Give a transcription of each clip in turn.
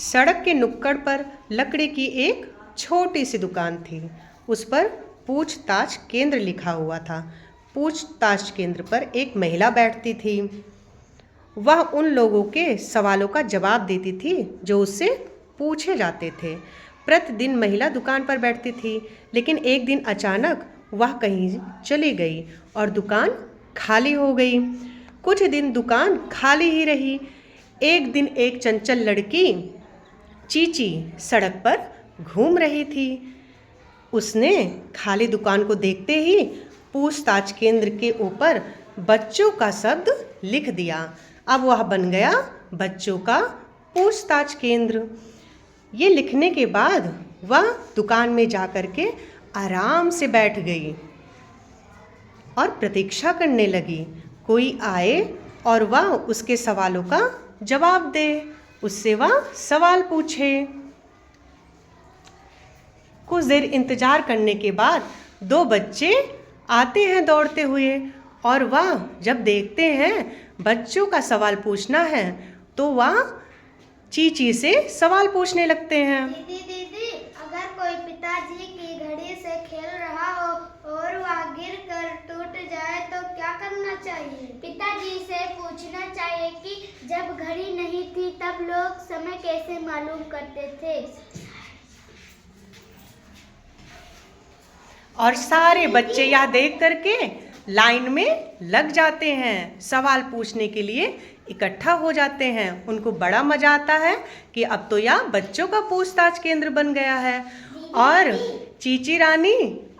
सड़क के नुक्कड़ पर लकड़ी की एक छोटी सी दुकान थी। उस पर पूछताछ केंद्र लिखा हुआ था। पूछताछ केंद्र पर एक महिला बैठती थी। वह उन लोगों के सवालों का जवाब देती थी जो उससे पूछे जाते थे। प्रतिदिन महिला दुकान पर बैठती थी, लेकिन एक दिन अचानक वह कहीं चली गई और दुकान खाली हो गई। कुछ दिन दुकान खाली ही रही। एक दिन एक चंचल लड़की चीची सड़क पर घूम रही थी। उसने खाली दुकान को देखते ही पूछताछ केंद्र के ऊपर बच्चों का शब्द लिख दिया। अब वह बन गया बच्चों का पूछताछ केंद्र। ये लिखने के बाद वह दुकान में जाकर के आराम से बैठ गई और प्रतीक्षा करने लगी, कोई आए और वह उसके सवालों का जवाब दे, उससे वह सवाल पूछे। कुछ देर इंतजार करने के बाद दो बच्चे आते हैं दौड़ते हुए, और वह जब देखते हैं बच्चों का सवाल पूछना है तो वह चीची से सवाल पूछने लगते हैं। दीदी दीदी, अगर कोई पिताजी की घड़ी से खेल रहा हो और वह गिर कर टूट जाए तो क्या करना चाहिए? पिताजी से पूछना चाहिए कि जब घड़ी नहीं थी तब लोग समय कैसे मालूम करते थे। और सारे बच्चे यह देख करके लाइन में लग जाते हैं, सवाल पूछने के लिए इकट्ठा हो जाते हैं। उनको बड़ा मजा आता है कि अब तो यह बच्चों का पूछताछ केंद्र बन गया है। और चीची रानी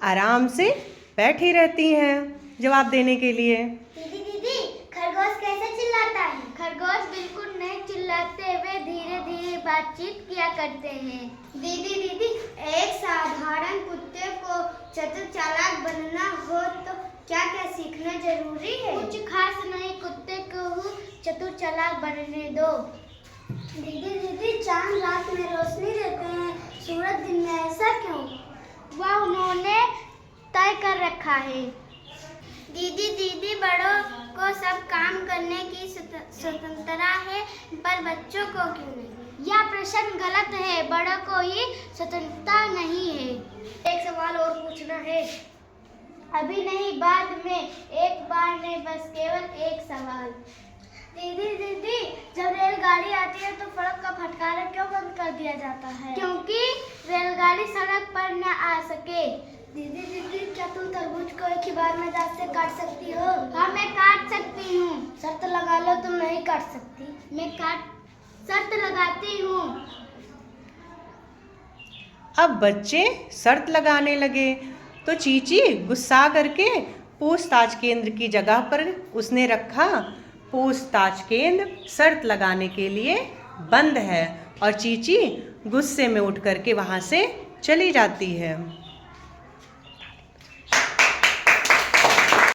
आराम से बैठी रहती हैं जवाब देने के लिए। दीदी दीदी, खरगोश कैसे चिल्लाता है? खरगोश बिल्कुल नहीं चिल्लाते, वे धीरे धीरे बातचीत किया करते हैं। दीदी दीदी, एक साधारण कुत्ते को चतुर चालाक बनना हो तो क्या क्या सीखना जरूरी है? कुछ खास नहीं, कुत्ते को चतुर चालाक बनने दो। दीदी दीदी, चांद रात में रोशनी देते हैं, सूरज दिन में, ऐसा क्यों? वह उन्होंने तय कर रखा है। दीदी दीदी, बड़ों को सब काम करने की स्वतंत्रता है, पर बच्चों को क्यों नहीं? यह प्रश्न गलत है, बड़ों को ही स्वतंत्रता नहीं है। एक सवाल और पूछना है। अभी नहीं, बाद में, एक बार नहीं, बस केवल एक सवाल। दीदी दीदी, जब रेलगाड़ी आती है तो सड़क का फटकारा क्यों बंद कर दिया जाता है? क्योंकि रेलगाड़ी सड़क पर न आ सके। दीदी दीदी, क्या तुम तरबूज को एक ही बार में दांत से काट सकती हो? हाँ, मैं काट सकती हूँ। शर्त लगा लो, तुम नहीं काट सकती। मैं शर्त लगाती हूँ। अब बच्चे शर्त लगाने लगे तो चीची गुस्सा करके पूछताछ केंद्र की जगह पर उसने रखा, पूछताछ केंद्र शर्त लगाने के लिए बंद है। और चीची गुस्से में उठ करके वहाँ से चली जाती है।